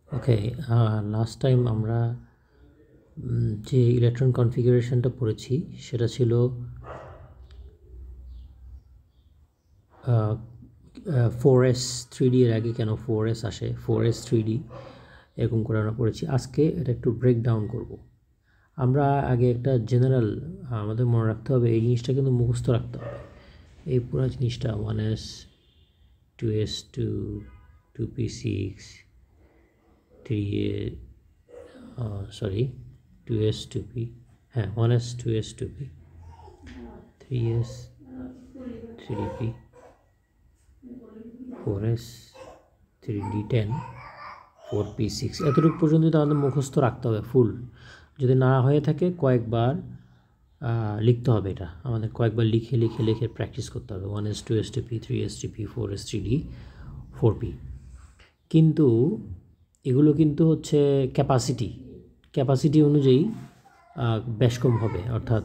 ওকে, last time আমরা যে electron কনফিগারেশনটা পড়েছি সেটা ছিল 4s 3D। এর আগে কেন 4s আসে, 4s 3D এরকম করে আমরা পড়েছি। আজকে এটা একটু ব্রেক ডাউন করব। আমরা আগে একটা জেনারেল আমাদের মনে রাখতে হবে, এই জিনিসটা কিন্তু মুখস্থ রাখতে হবে। এই পুরো জিনিসটা 1s 2s 2 2p6 3a sorry 2s 2p, হ্যাঁ 1s 2s 2p 3s 3p 4s 3d10 4p6, এতটুকু পর্যন্ত তো আমাদের মুখস্থ রাখতে হবে ফুল। যদি না হয়ে থাকে কয়েকবার লিখতে হবে, এটা আমাদের কয়েকবার লিখে লিখে লিখে প্র্যাকটিস করতে হবে। 1s 2s 2p 3s 3p 4s 3d 4p। কিন্তু এগুলো কিন্তু হচ্ছে ক্যাপাসিটি অনুযায়ী বেশ কম হবে। অর্থাৎ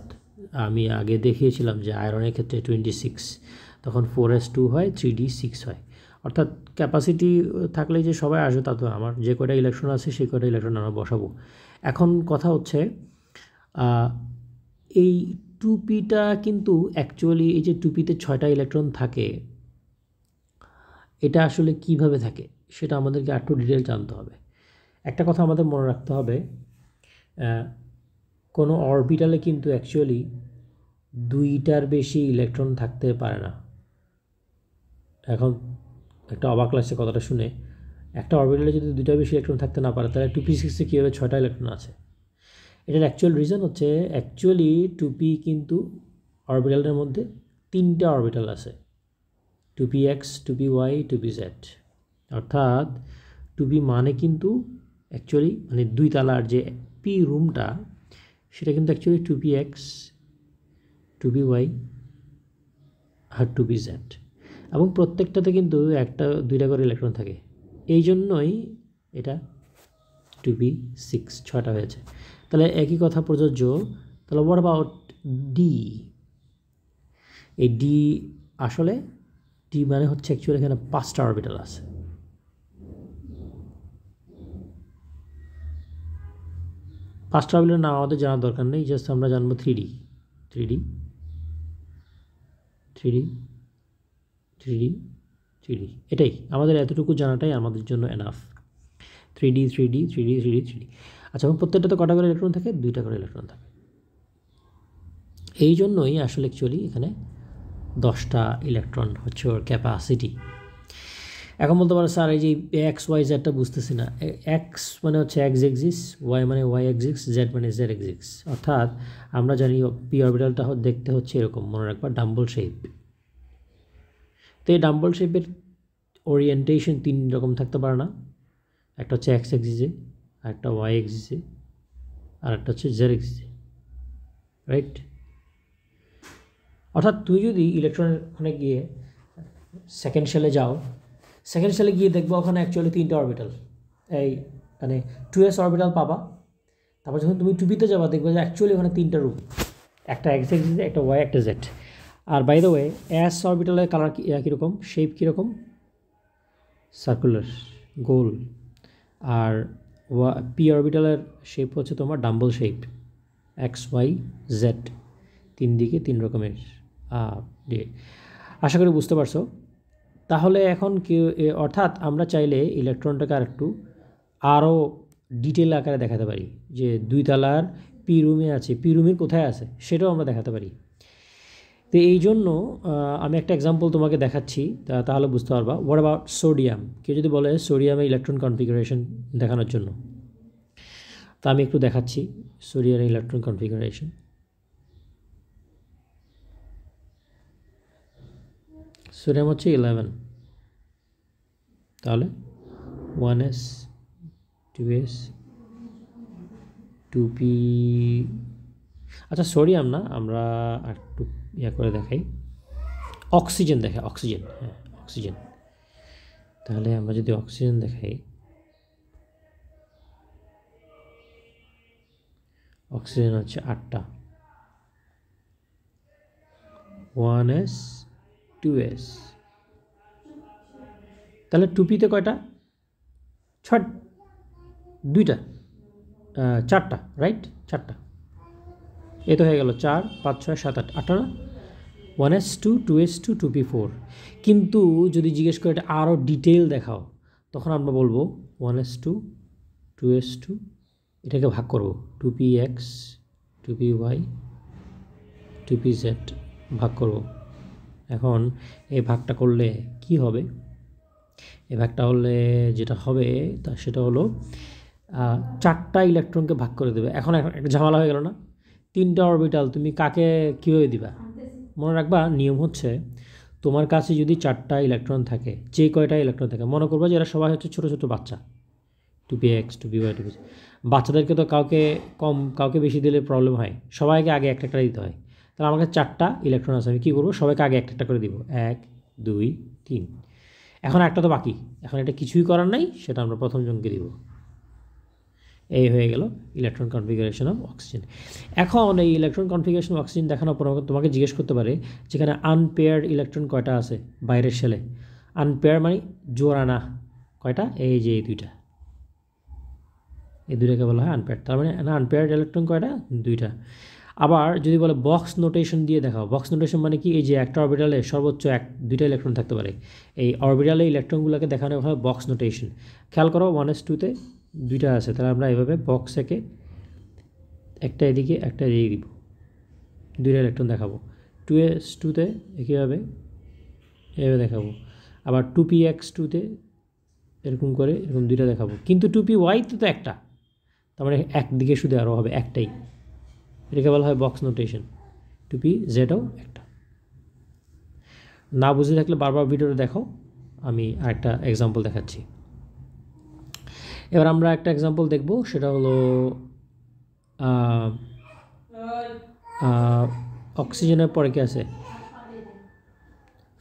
আমি আগে দেখিয়েছিলাম যে আয়রনের ক্ষেত্রে 26, তখন 4s2 হয়, 3d6 হয়। অর্থাৎ ক্যাপাসিটি থাকলে যে সবাই আসবে তা তো, আমার যে কয়টা ইলেকট্রন আছে সেই কয়টা ইলেকট্রন আমরা বসাবো। এখন কথা হচ্ছে এই 2p-টা কিন্তু অ্যাকচুয়ালি এই যে 2p-তে 6টা ইলেকট্রন থাকে, এটা আসলে কিভাবে থাকে সেটা আমাদেরকে একটু ডিটেল জানতে হবে। একটা কথা আমাদের মনে রাখতে হবে, কোনো অরবিটালে কিন্তু অ্যাকচুয়ালি 2টার বেশি ইলেকট্রন থাকতে পারে না। এখন একটা অবাক লাগছে কথাটা শুনে, একটা অরবিটালে যদি 2টার বেশি ইলেকট্রন থাকতে না পারে তাহলে 2p6-এ কীভাবে 6টা ইলেকট্রন আছে? এটার অ্যাকচুয়াল রিজন হচ্ছে, অ্যাকচুয়ালি 2p কিন্তু অরবিটালের মধ্যে 3টা অরবিটাল আছে, 2px 2py 2pz। অর্থাৎ 2p মানে কিন্তু অ্যাকচুয়ালি মানে 2 তালার যে পি রুমটা সেটা কিন্তু অ্যাকচুয়ালি 2px 2py আর 2pz, এবং প্রত্যেকটাতে কিন্তু 2টা করে ইলেকট্রন থাকে। এই জন্যই এটা 2p6 6টা হয়েছে। তাহলে একই কথা প্রযোজ্য। তাহলে হোয়াট অ্যাবাউট ডি? এই ডি আসলে ডি মানে হচ্ছে অ্যাকচুয়ালি এখানে 5টা অরবিটাল আছে। পাঁচটা অরবিটালের নাম আমাদের জানার দরকার নেই, জাস্ট আমরা জানবো 3D 3D 3D 3D 3D, এটাই আমাদের, এতটুকু জানাটাই আমাদের জন্য enough. 3D 3D 3D 3D 3D। আচ্ছা, এবং প্রত্যেকটাতে কটা করে ইলেকট্রন থাকে? 2টা করে ইলেকট্রন থাকে। এই জন্যই আসলে অ্যাকচুয়ালি এখানে 10টা ইলেকট্রন হচ্ছে ওর ক্যাপাসিটি। এখন বলতে পারো স্যার এই যে এক্স ওয়াই জেডটা বুঝতেছি না। এক্স মানে হচ্ছে এক্স এক্সিস, ওয়াই মানে ওয়াই এক্সিস, জেড মানে জেড এক্সিস। অর্থাৎ আমরা জানি পি অরবিটালটা দেখতে হচ্ছে এরকম, মনে রাখবা ডাম্বল শেপ। তো এই ডাম্বল শেপের ওরিয়েন্টেশন 3 রকম থাকতে পারে না? একটা হচ্ছে এক্স এক্সিসে, আর একটা ওয়াই এক্সিসে, আর একটা হচ্ছে জেড এক্সিসে, রাইট? অর্থাৎ তুই যদি ইলেকট্রনের ওখানে গিয়ে সেকেন্ড শেলে যাও, সেকেন্ড শেলে গিয়ে দেখবো ওখানে অ্যাকচুয়ালি 3টা অরবিটাল, এই মানে 2s অরবিটাল পাবা। তারপর যখন তুমি 2p-তে যাবা দেখবে যে অ্যাকচুয়ালি ওখানে 3টা রুম, একটা এক্স এক্সিসে, একটা ওয়াই, একটা জেড। আর বাই দ্য ওয়ে এস অরবিটালের কালার কীরকম, শেপ কীরকম? সার্কুলার, গোল। আর পি অরবিটালের শেপ হচ্ছে তোমার dumbbell shape, x y z, 3 দিকে 3 রকমের দিয়ে। আশা করি বুঝতে পারছো। তাহলে এখন অর্থাৎ আমরা চাইলে ইলেকট্রনটাকে আরও ডিটেল আকারে দেখাতে পারি, যে 2 তালার পি রুমে আছে, পি রুমের কোথায় আছে সেটাও আমরা দেখাতে পারি। তো এই জন্য আমি একটা এক্সাম্পল তোমাকে দেখাচ্ছি, তাহলে বুঝতে পারবা। What about sodium? কেউ যদি বলে সোডিয়ামের ইলেকট্রন কনফিগারেশন দেখানোর জন্য, তা আমি একটু দেখাচ্ছি সোডিয়ামের ইলেকট্রন কনফিগারেশন। সোডিয়াম হচ্ছে 11, তাহলে 1s 2s 2p। আচ্ছা সোডিয়াম না, আমরা একটু করে দেখাই, অক্সিজেন দেখাই, অক্সিজেন, হ্যাঁ অক্সিজেন। তাহলে আমরা যদি অক্সিজেন দেখাই, অক্সিজেন হচ্ছে 8টা, 1s 2s। তাহলে 2p-তে কয়টা? 6। দুইটা, চারটা, রাইট, চারটা। এই তো হয়ে গেল 4 5 6 7 8 8টা না? 1s2 2s2 2p4। কিন্তু যদি জিজ্ঞেস করে এটা আরও ডিটেল দেখাও, তখন আমরা বলবো 1s2 2s2, এটাকে ভাগ করবো 2px 2py 2pz ভাগ করব। এখন এই ভাগটা করলে কি হবে? এই ভাগটা হলে যেটা হবে সেটা হলো 4টা ইলেকট্রনকে ভাগ করে দেবে। এখন একটা ঝামেলা হয়ে গেল না? 3টা অরবিটাল তুমি কাকে কীভাবে দিবা? মনে রাখবা নিয়ম হচ্ছে, তোমার কাছে যদি 4টা ইলেকট্রন থাকে, যে কয়টা ইলেকট্রন থাকে, মনে করবো যে এরা সবাই হচ্ছে ছোটো ছোটো বাচ্চা, 2px 2py 2pz। বাচ্চাদেরকে তো কাউকে বেশি দিলে প্রবলেম হয়, সবাইকে আগে একটা একটা দিতে হয়। তাহলে আমার কাছে 4টা ইলেকট্রন আছে, আমি কী করবো? সবাইকে আগে একটা একটা করে দিব, 1 2 3। এখন একটা তো বাকি, এখন এটা কিছুই করার নাই, সেটা আমরা প্রথম জনকে দিব। এই হয়ে গেল ইলেকট্রন কনফিগারেশন অফ অক্সিজেন। এখন এই ইলেকট্রন কনফিগারেশন অফ অক্সিজেন দেখানোর পর তোমাকে জিজ্ঞেস করতে পারে যেখানে আনপেয়ার্ড ইলেকট্রন কয়টা আছে বাইরের শেলে। আনপেয়ার মানে জোড়া না, কয়টা? এই যে এই দুইটা, এই দুইটাকে বলা হয় আনপেয়ার্ড। তার মানে না, আনপেয়ার্ড ইলেকট্রন কয়টা? দুইটা। আবার যদি বলে বক্স নোটেশন দিয়ে দেখাও, বক্স নোটেশন মানে কি? এই যে একটা অরবিটালে সর্বোচ্চ দুইটা ইলেকট্রন থাকতে পারে, এই অরবিটালে ইলেকট্রনগুলোকে দেখানো হয় বক্স নোটেশন। খেয়াল করো 1s2-তে দুইটা আছে, তাহলে আমরা এভাবে বক্স একে একটা এদিকে একটা এদিকে দিব, দুইটা ইলেকট্রন দেখাবো। 2s2-তে একইভাবে এভাবে দেখাবো। আবার 2px2-তে এরকম করে এরকম দুইটা দেখাবো। কিন্তু 2py-তে তো একটা, তার মানে একদিকে শুধু আরও হবে একটাই, এটাকে বলা হয় বক্স নোটেশন। 2pz-ও একটা। না বুঝে থাকলে বারবার ভিডিওটা দেখো, আমি আরেকটা এক্সাম্পল দেখাচ্ছি। এবার আমরা একটা এক্সাম্পল দেখব, সেটা হলো অক্সিজেনের পরে কি আছে?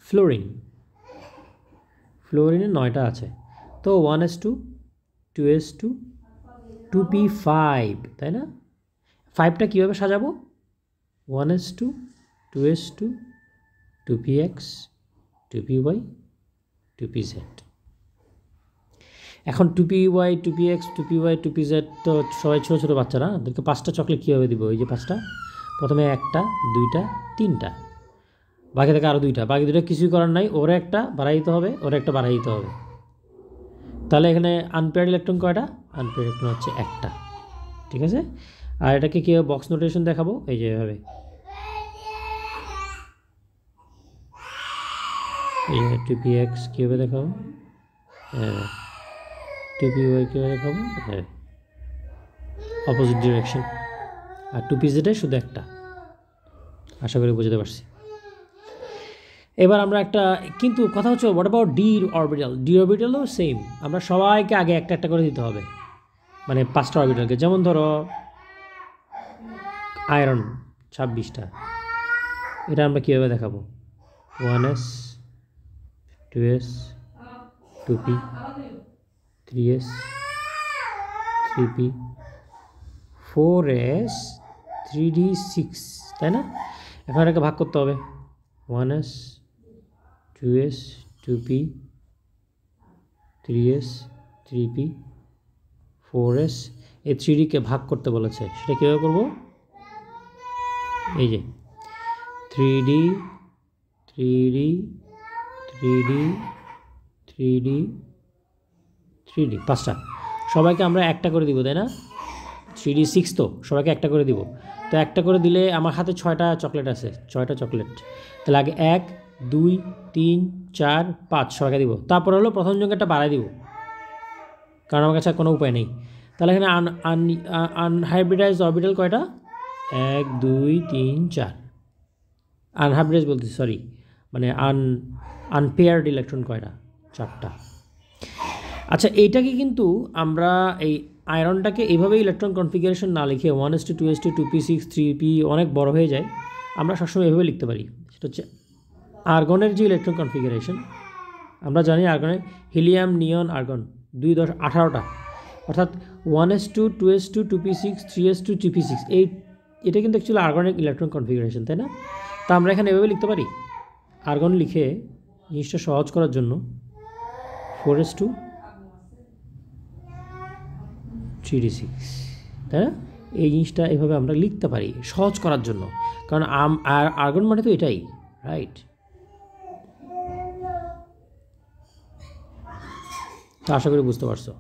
ফ্লোরিন। ফ্লোরিনে 9টা আছে। তো 1s2 2s2 2p5, তাই না? 5টা কীভাবে সাজাবো? 1s2 2s2 2px 2py 2pz। এখন 2py 2px 2py 2pz তো সবাই ছোটো ছোটো বাচ্চা না, ওদেরকে 5টা চকলেট কীভাবে দিব? এই যে 5টা, প্রথমে 1টা 2টা 3টা, বাকি থেকে আরও 2টা, বাকি 2টা কিছুই করার নাই, ওরা একটা বাড়াই দিতে হবে, ওরা একটা বাড়াই দিতে হবে। তাহলে এখানে আনপেয়ার্ড ইলেকট্রন কয়টা? আনপেয়ার্ড ইলেকট্রন হচ্ছে একটা, ঠিক আছে? আর এটাকে কীভাবে বক্স নোটেশন দেখাবো? এই যে এভাবে, এই 2px কীভাবে দেখাবো? 2py কীভাবে দেখাবো? Opposite direction. আর 2pz-এ শুধু একটা। আশা করি বুঝতে পারছি। এবার আমরা একটা, কিন্তু কথা হচ্ছে what about d orbital? D অরবিটালও সেম, আমরা সবাইকে আগে একটা একটা করে দিতে হবে, মানে 5টা অরবিটালকে। যেমন ধরো আয়রন 26টা, এটা আমরা কীভাবে দেখাবো? 1s 2s 2p 3s 3p 4s 3d6, তাই না? এখন এটাকে ভাগ করতে হবে, 1s 2s 2p 3s 3p 4s, এই 3dকে ভাগ করতে বলেছে, সেটা কীভাবে করবো? এই যে 3d 3d 3d 3d 3d, 5টা, সবাইকে আমরা একটা করে দিব, তাই না? 3d6 তো সবাইকে একটা করে দিব। তো একটা করে দিলে আমার হাতে 6টা চকলেট আছে, 6টা চকলেট। তাহলে আগে 1 2 3 4 5 সবাইকে দিব, তারপর হলো প্রথম জনকে একটা বাড়াই দিব, কারণ আমার কাছে কোনো উপায় নেই। তাহলে এখানে আনহাইব্রিডাইজ অরবিটাল কয়টা? 1 2 3 4। আনহাইব্রিডাইজ বলতেছি, সরি, মানে আনপেয়ার্ড ইলেকট্রন কয়টা? 4টা। আচ্ছা, এইটাকে কিন্তু আমরা এই আয়রনটাকে এইভাবে ইলেকট্রন কনফিগারেশন না লিখে 1s2 2s2 2p6 3p অনেক বড় হয়ে যায়, আমরা সবসময় এভাবে লিখতে পারি। সেটা হচ্ছে আর্গনের যে ইলেকট্রন কনফিগারেশন, আমরা জানি আর্গনের হিলিয়াম নিয়ন আর্গন 2 10 18টা, অর্থাৎ 1s2 2s2 2p6 3s2 3p6, এটা কিন্তু অ্যাকচুয়ালি আর্গনের ইলেকট্রন কনফিগারেশন, তাই না? তা আমরা এখানে এভাবে লিখতে পারি, আর্গন লিখে জিনিসটা সহজ করার জন্য 4s2 3d6, তাই না? এই জিনিসটা এভাবে আমরা লিখতে পারি সহজ করার জন্য, কারণ আর্গন মানে তো এটাই, রাইট? তো আশা করি বুঝতে পারছো।